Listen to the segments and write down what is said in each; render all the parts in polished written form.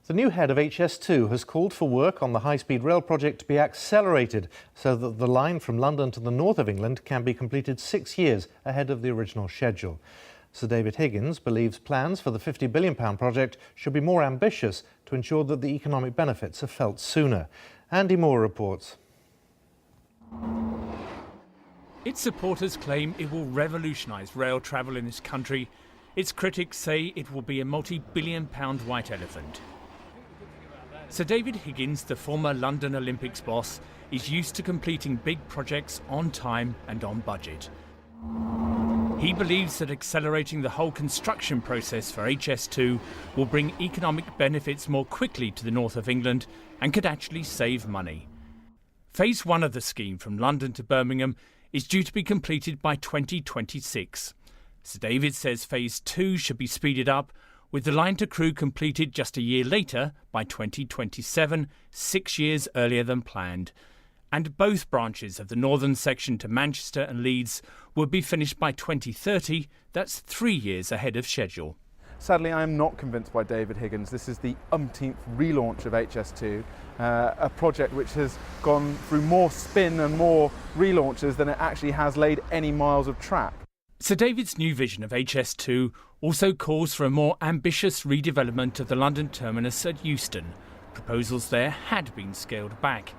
The new head of HS2 has called for work on the high-speed rail project to be accelerated so that the line from London to the north of England can be completed 6 years ahead of the original schedule. Sir David Higgins believes plans for the £50 billion project should be more ambitious to ensure that the economic benefits are felt sooner. Andy Moore reports. Its supporters claim it will revolutionise rail travel in this country. Its critics say it will be a multi-billion-pound white elephant. Sir David Higgins, the former London Olympics boss, is used to completing big projects on time and on budget. He believes that accelerating the whole construction process for HS2 will bring economic benefits more quickly to the north of England and could actually save money. Phase 1 of the scheme from London to Birmingham is due to be completed by 2026. Sir David says Phase 2 should be speeded up, with the line to Crewe completed just a year later by 2027, 6 years earlier than planned. And both branches of the northern section to Manchester and Leeds will be finished by 2030, that's 3 years ahead of schedule. Sadly, I am not convinced by David Higgins. This is the umpteenth relaunch of HS2, a project which has gone through more spin and more relaunches than it actually has laid any miles of track. Sir David's new vision of HS2 also calls for a more ambitious redevelopment of the London terminus at Euston. Proposals there had been scaled back.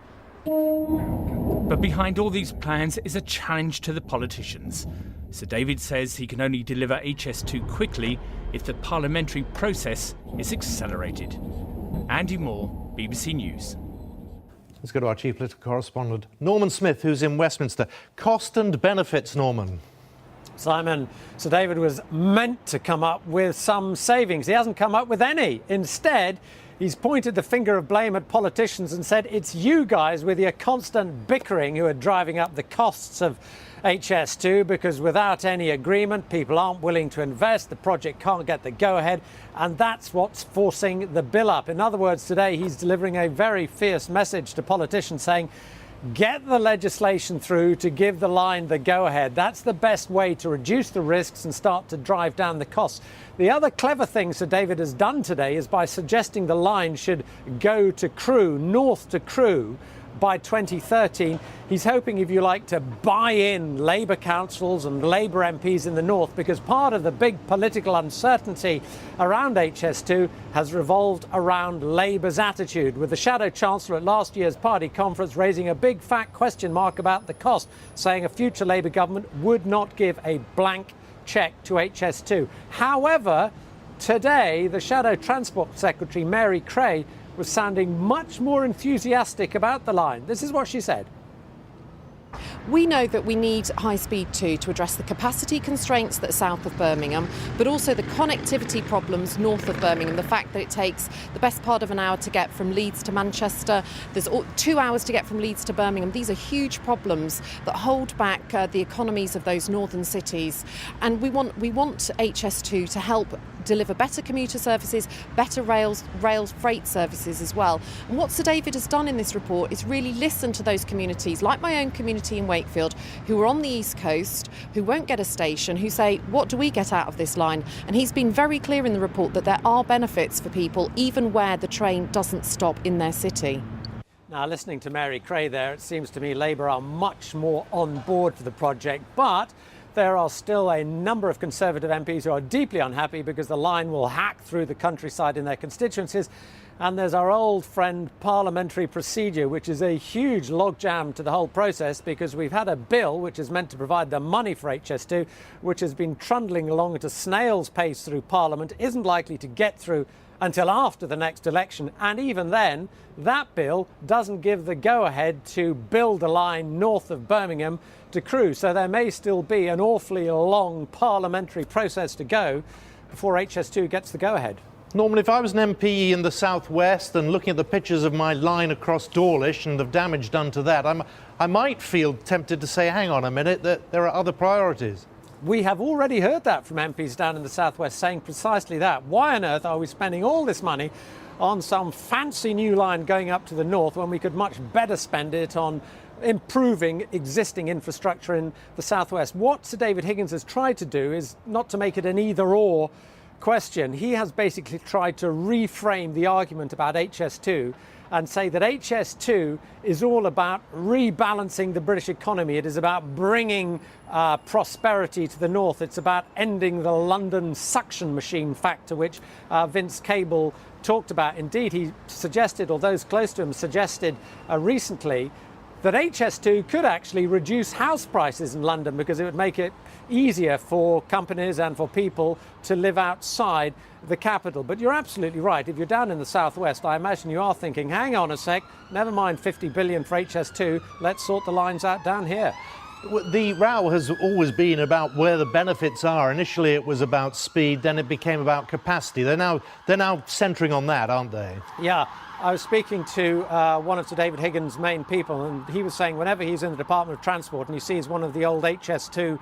But behind all these plans is a challenge to the politicians. Sir David says he can only deliver HS2 quickly if the parliamentary process is accelerated. Andy Moore, BBC News. Let's go to our chief political correspondent, Norman Smith, who's in Westminster. Cost and benefits, Norman. Simon, Sir David was meant to come up with some savings. He hasn't come up with any. Instead, he's pointed the finger of blame at politicians and said it's you guys with your constant bickering who are driving up the costs of HS2, because without any agreement, people aren't willing to invest, the project can't get the go-ahead, and that's what's forcing the bill up. In other words, today he's delivering a very fierce message to politicians saying, get the legislation through to give the line the go-ahead. That's the best way to reduce the risks and start to drive down the costs. The other clever thing Sir David has done today is by suggesting the line should go to Crewe, north to Crewe, by 2013. He's hoping, if you like, to buy in Labour councils and Labour MPs in the north, because part of the big political uncertainty around HS2 has revolved around Labour's attitude, with the Shadow Chancellor at last year's party conference raising a big fat question mark about the cost, saying a future Labour government would not give a blank cheque to HS2. However, today the Shadow Transport Secretary, Mary Creagh, was sounding much more enthusiastic about the line. This is what she said. We know that we need High Speed 2 to address the capacity constraints that are south of Birmingham, but also the connectivity problems north of Birmingham. The fact that it takes the best part of an hour to get from Leeds to Manchester, there's 2 hours to get from Leeds to Birmingham. These are huge problems that hold back the economies of those northern cities. And we want HS2 to help deliver better commuter services, better rail freight services as well. And what Sir David has done in this report is really listen to those communities, like my own community in Wakefield, who are on the East Coast, who won't get a station, who say, what do we get out of this line? And he's been very clear in the report that there are benefits for people, even where the train doesn't stop in their city. Now, listening to Mary Creagh there, it seems to me Labour are much more on board for the project, but there are still a number of Conservative MPs who are deeply unhappy because the line will hack through the countryside in their constituencies. And there's our old friend parliamentary procedure, which is a huge logjam to the whole process, because we've had a bill which is meant to provide the money for HS2, which has been trundling along at a snail's pace through Parliament, isn't likely to get through until after the next election. And even then, that bill doesn't give the go-ahead to build a line north of Birmingham to Crewe. So there may still be an awfully long parliamentary process to go before HS2 gets the go-ahead. Norman, if I was an MP in the southwest and looking at the pictures of my line across Dawlish and the damage done to that, I might feel tempted to say, hang on a minute, that there are other priorities. We have already heard that from MPs down in the southwest saying precisely that. Why on earth are we spending all this money on some fancy new line going up to the north when we could much better spend it on improving existing infrastructure in the southwest? What Sir David Higgins has tried to do is not to make it an either-or question, he has basically tried to reframe the argument about HS2 and say that HS2 is all about rebalancing the British economy. It is about bringing prosperity to the north. It's about ending the London suction machine factor, which Vince Cable talked about. Indeed, he suggested, or those close to him suggested recently, that HS2 could actually reduce house prices in London because it would make it easier for companies and for people to live outside the capital. But you're absolutely right. If you're down in the southwest, I imagine you are thinking, hang on a sec, never mind 50 billion for HS2, let's sort the lines out down here. The row has always been about where the benefits are. Initially it was about speed, then it became about capacity. They're now centering on that, aren't they? Yeah. I was speaking to one of Sir David Higgins' main people, and he was saying whenever he's in the Department of Transport and he sees one of the old HS2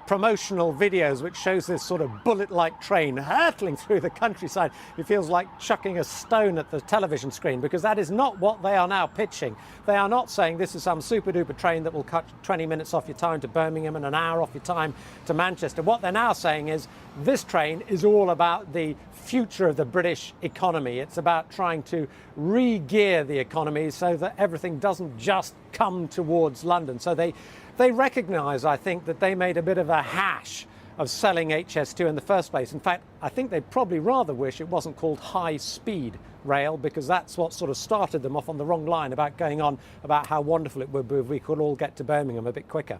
promotional videos which shows this sort of bullet-like train hurtling through the countryside, he feels like chucking a stone at the television screen, because that is not what they are now pitching. They are not saying this is some super-duper train that will cut 20 minutes off your time to Birmingham and an hour off your time to Manchester. What they're now saying is this train is all about the future of the British economy. It's about trying to re-gear the economy so that everything doesn't just come towards London. So they recognise, I think, that they made a bit of a hash of selling HS2 in the first place. In fact, I think they'd probably rather wish it wasn't called high-speed rail, because that's what sort of started them off on the wrong line about going on about how wonderful it would be if we could all get to Birmingham a bit quicker.